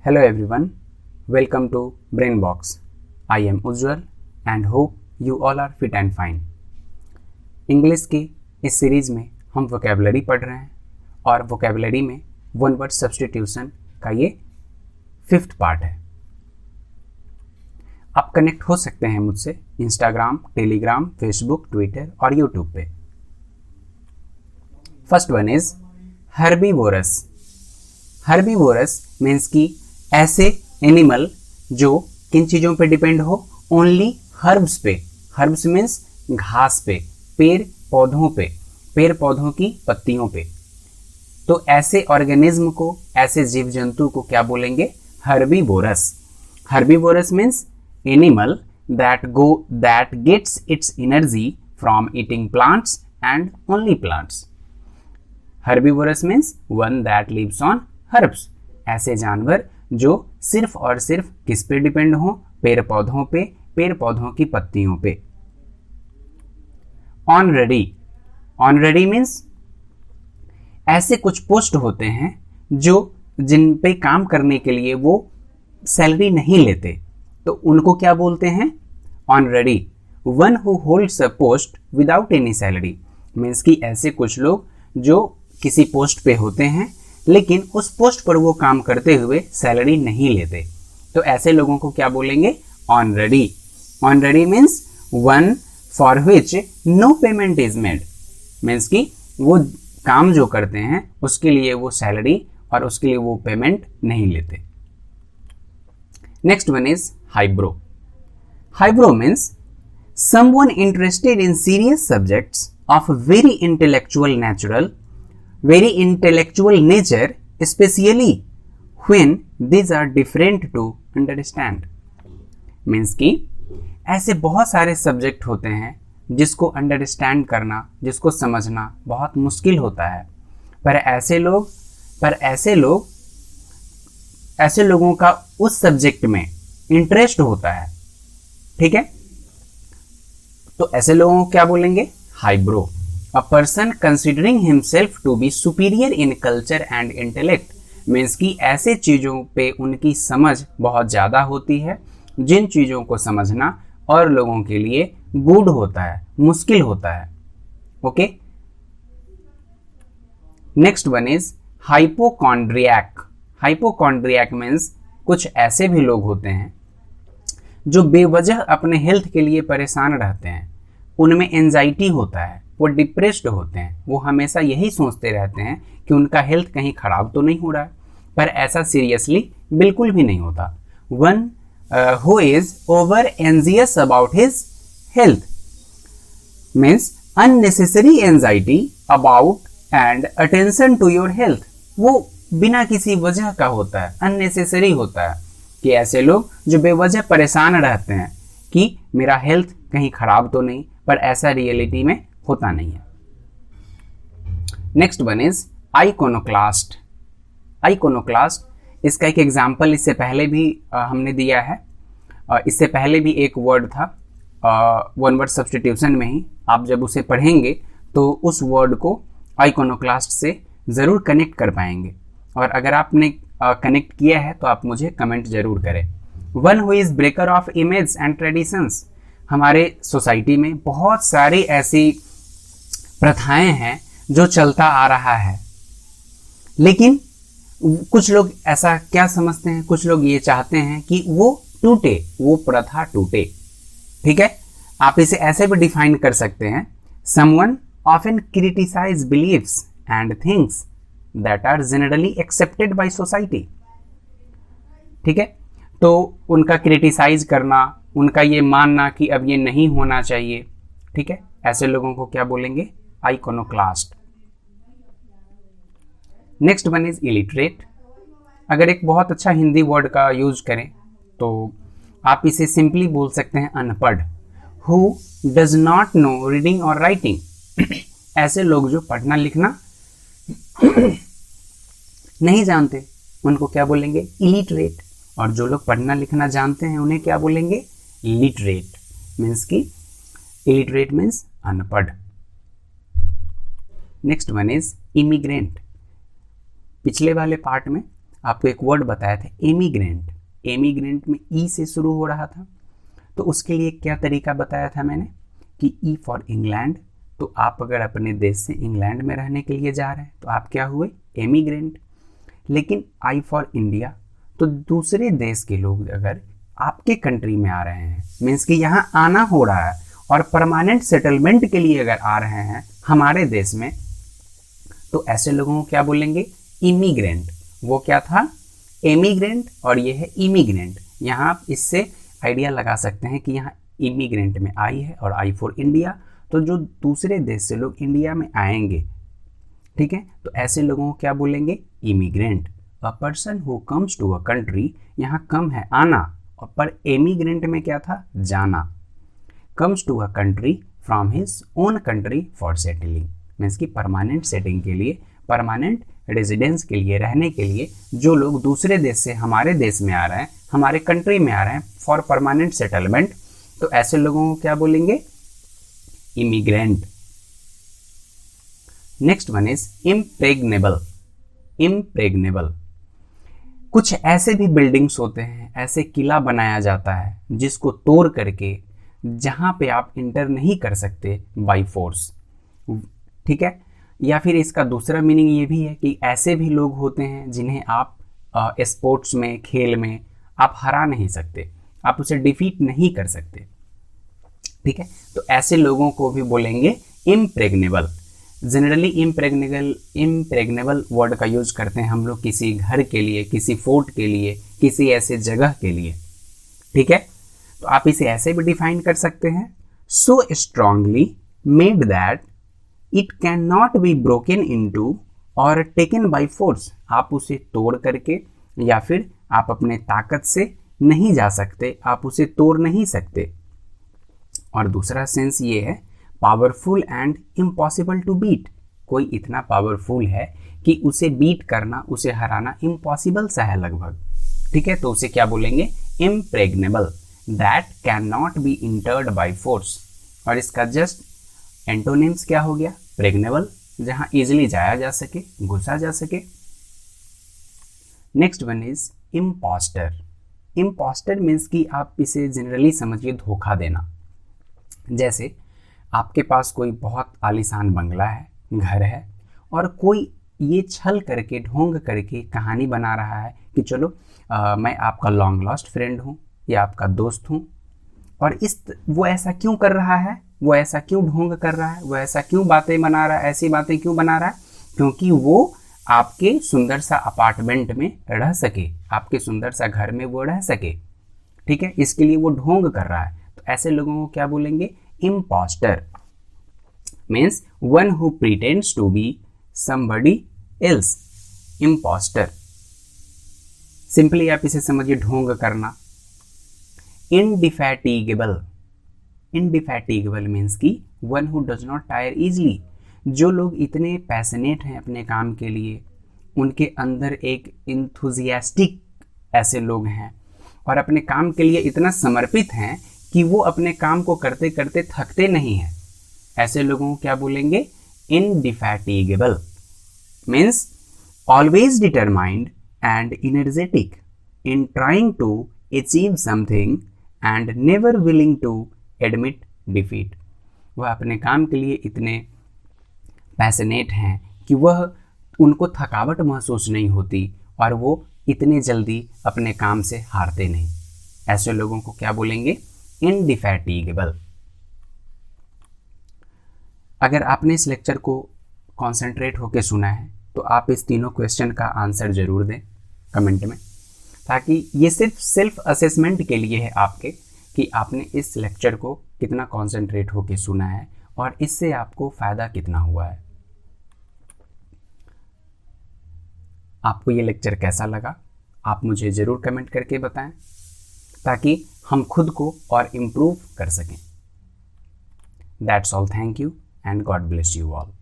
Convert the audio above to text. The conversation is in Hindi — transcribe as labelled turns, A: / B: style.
A: Hello everyone, welcome to Brain Box. I am Ujjwal and hope you all are fit and fine. English की इस सीरीज में हम वोकेबलरी पढ़ रहे हैं और वोकेबलरी में वन वर्ड सब्स्टिट्यूशन का ये 5th पार्ट है. आप कनेक्ट हो सकते हैं मुझसे इंस्टाग्राम, टेलीग्राम, फेसबुक, ट्विटर और यूट्यूब पे. First one is herbivorous. Herbivorous means की ऐसे एनिमल जो किन चीज़ों पे डिपेंड हो, ओनली हर्ब्स पे. हर्ब्स मीन्स घास पे, पेड़ पौधों पे, पेड़ पौधों की पत्तियों पे. तो ऐसे ऑर्गेनिज्म को, ऐसे जीव जंतु को क्या बोलेंगे? Herbivorous. Herbivorous means animal that gets its energy from eating plants and only plants. Herbivorous means one that lives on herbs. ऐसे जानवर जो सिर्फ और सिर्फ किस पे डिपेंड हो? पेड़ पौधों पे, पेड़ पौधों की पत्तियों पे. ऑनरेडी. ऑनरेडी मीन्स ऐसे कुछ पोस्ट होते हैं जो जिन पे काम करने के लिए वो सैलरी नहीं लेते, तो उनको क्या बोलते हैं? Honorary. One who holds a post without any salary means कि ऐसे कुछ लोग जो किसी पोस्ट पे होते हैं लेकिन उस पोस्ट पर वो काम करते हुए सैलरी नहीं लेते, तो ऐसे लोगों को क्या बोलेंगे? Honorary. Honorary means one for which no payment is made means कि वो काम जो करते हैं उसके लिए वो सैलरी और उसके लिए वो पेमेंट नहीं लेते. Next one is eyebrow. Eyebrow means someone interested in serious subjects of very intellectual nature, especially when these are different to understand. Means कि ऐसे बहुत सारे सब्जेक्ट होते हैं जिसको अंडरस्टैंड करना, जिसको समझना बहुत मुश्किल होता है, पर ऐसे लोगों का उस सब्जेक्ट में इंटरेस्ट होता है. ठीक है, तो ऐसे लोगों को क्या बोलेंगे? Highbrow. A person considering himself to be superior in culture and intellect means कि ऐसे चीज़ों पे उनकी समझ बहुत ज़्यादा होती है जिन चीज़ों को समझना और लोगों के लिए गुड होता है, मुश्किल होता है. Okay. Next one is hypochondriac. Hypochondriac means कुछ ऐसे भी लोग होते हैं जो बेवजह अपने हेल्थ के लिए परेशान रहते हैं. उनमें एंजाइटी होता है, वो डिप्रेस्ड होते हैं, वो हमेशा यही सोचते रहते हैं कि उनका हेल्थ कहीं खराब तो नहीं हो रहा है, पर ऐसा सीरियसली बिल्कुल भी नहीं होता. One who is over anxious about his health means unnecessary anxiety about and attention to your health. वो बिना किसी वजह का होता है, अननेसेसरी होता है कि ऐसे लोग जो बेवजह परेशान रहते हैं कि मेरा हेल्थ कहीं खराब तो नहीं, पर ऐसा रियलिटी में होता नहीं है. Next one is iconoclast. Iconoclast इसका एक एग्जाम्पल इससे पहले भी हमने दिया है. इससे पहले भी एक वर्ड था वन वर्ड सब्स्टिट्यूशन में ही. आप जब उसे पढ़ेंगे तो उस वर्ड को आइकोनोक्लास्ट से ज़रूर कनेक्ट कर पाएंगे, और अगर आपने कनेक्ट किया है तो आप मुझे कमेंट जरूर करें. One who is breaker of image and traditions. हमारे सोसाइटी में बहुत सारी ऐसी प्रथाएं हैं जो चलता आ रहा है, लेकिन कुछ लोग ऐसा क्या समझते हैं, कुछ लोग ये चाहते हैं कि वो टूटे, वो प्रथा टूटे. ठीक है, आप इसे ऐसे भी डिफाइन कर सकते हैं. Someone often criticise believes and things that are generally accepted by society. ठीक है, तो उनका क्रिटिसाइज करना, उनका ये मानना कि अब ये नहीं होना चाहिए. ठीक है, ऐसे लोगों को क्या बोलेंगे? Iconoclast. Next one is illiterate. अगर एक बहुत अच्छा हिंदी वर्ड का यूज करें तो आप इसे सिंपली बोल सकते हैं अनपढ़. Who does not know reading और राइटिंग. ऐसे लोग जो पढ़ना लिखना नहीं जानते उनको क्या बोलेंगे? इलिटरेट. और जो लोग पढ़ना लिखना जानते हैं उन्हें क्या बोलेंगे? लिटरेट. मीन्स कि इलिटरेट मीन्स अनपढ़. Next one is immigrant. पिछले वाले पार्ट में आपको एक वर्ड बताया था एमिग्रेंट, एमिग्रेंट में ई से शुरू हो रहा था, तो उसके लिए क्या तरीका बताया था मैंने कि ई फॉर इंग्लैंड, तो आप अगर अपने देश से इंग्लैंड में रहने के लिए जा रहे हैं तो आप क्या हुए, एमिग्रेंट। लेकिन आई फॉर इंडिया, तो दूसरे देश के लोग अगर आपके कंट्री में आ रहे हैं, मीन्स कि यहाँ आना हो रहा है और परमानेंट सेटलमेंट के लिए अगर आ रहे हैं हमारे देश में, तो ऐसे लोगों को क्या बोलेंगे, इमिग्रेंट। वो क्या था, एमिग्रेंट, और ये है इमिग्रेंट। यहाँ आप इससे आइडिया लगा सकते हैं कि यहाँ इमिग्रेंट में आई है और आई फॉर इंडिया, तो जो दूसरे देश से लोग इंडिया में आएंगे, ठीक है, तो ऐसे लोगों को क्या बोलेंगे, immigrant. A person who comes to a country, यहाँ कम है आना, और पर एमिग्रेंट में क्या था, जाना। Comes to a country from his own country for settling, means कि परमानेंट सेटिंग के लिए, परमानेंट रेजिडेंस के लिए, रहने के लिए जो लोग दूसरे देश से हमारे देश में आ रहे हैं, हमारे कंट्री में आ रहे हैं फॉर परमानेंट सेटलमेंट, तो ऐसे लोगों को क्या बोलेंगे, immigrant. Next one is impregnable. Impregnable, कुछ ऐसे भी बिल्डिंग्स होते हैं, ऐसे किला बनाया जाता है जिसको तोड़ करके जहां पे आप इंटर नहीं कर सकते बाय फोर्स, ठीक है। या फिर इसका दूसरा मीनिंग ये भी है कि ऐसे भी लोग होते हैं जिन्हें आप स्पोर्ट्स में, खेल में आप हरा नहीं सकते, आप उसे डिफीट नहीं कर सकते, ठीक है, तो ऐसे लोगों को भी बोलेंगे इम्प्रेग्नेबल। जनरली इम्प्रेग्नेबल वर्ड का यूज करते हैं हम लोग किसी घर के लिए, किसी फोर्ट के लिए, किसी ऐसे जगह के लिए, ठीक है। तो आप इसे ऐसे भी डिफाइन कर सकते हैं, so strongly made that it can not be broken into और टेकन बाय फोर्स, आप उसे तोड़ करके या फिर आप अपने ताकत से नहीं जा सकते, आप उसे तोड़ नहीं सकते। और दूसरा सेंस ये है, powerful and impossible to beat, कोई इतना पावरफुल है कि उसे बीट करना, उसे हराना इम्पॉसिबल सा है लगभग, ठीक है, तो उसे क्या बोलेंगे, impregnable. That can not be entered by force, और इसका जस्ट एंटोनिम्स क्या हो गया, प्रेग्नेबल, जहां इजिली जाया जा सके, घुसा जा सके। Next one is impostor. Impostor means कि आप इसे जनरली समझिए धोखा देना। जैसे आपके पास कोई बहुत आलीशान बंगला है, घर है, और कोई ये छल करके, ढोंग करके कहानी बना रहा है कि चलो मैं आपका लॉन्ग लॉस्ट फ्रेंड हूँ या आपका दोस्त हूँ, और वो ऐसा क्यों कर रहा है, वो ऐसा क्यों ढोंग कर रहा है, वो ऐसा क्यों बातें बना रहा है, ऐसी बातें क्यों बना रहा है, क्योंकि वो आपके सुंदर सा अपार्टमेंट में रह सके, आपके सुंदर सा घर में वो रह सके, ठीक है, इसके लिए वो ढोंग कर रहा है। तो ऐसे लोगों को क्या बोलेंगे, impostor. Means one who pretends to be somebody else, impostor. Simply आप इसे समझिए ढोंग करना। इंडिफैटिगेबल, इंडिफैटिगेबल मीन्स की one who does not tire easily, जो लोग इतने पैशनेट हैं अपने काम के लिए, उनके अंदर एक इंथुजियास्टिक ऐसे लोग हैं और अपने काम के लिए इतना समर्पित हैं कि वो अपने काम को करते करते थकते नहीं हैं, ऐसे लोगों को क्या बोलेंगे, indefatigable. Means always determined and energetic in trying to achieve something and never willing to admit defeat. वह अपने काम के लिए इतने पैशनेट हैं कि वह, उनको थकावट महसूस नहीं होती और वो इतने जल्दी अपने काम से हारते नहीं, ऐसे लोगों को क्या बोलेंगे, इंडिफैटिगेबल। अगर आपने इस लेक्चर को कॉन्सेंट्रेट होकर सुना है तो आप इस तीनों क्वेश्चन का आंसर जरूर दें कमेंट में, ताकि ये सिर्फ सेल्फ असेसमेंट के लिए है आपके कि आपने इस लेक्चर को कितना कॉन्सेंट्रेट होकर सुना है और इससे आपको फ़ायदा कितना हुआ है। आपको ये लेक्चर कैसा लगा आप मुझे ज़रूर कमेंट करके बताएं, ताकि हम खुद को और इम्प्रूव कर सकें। That's all, thank you and God bless you all.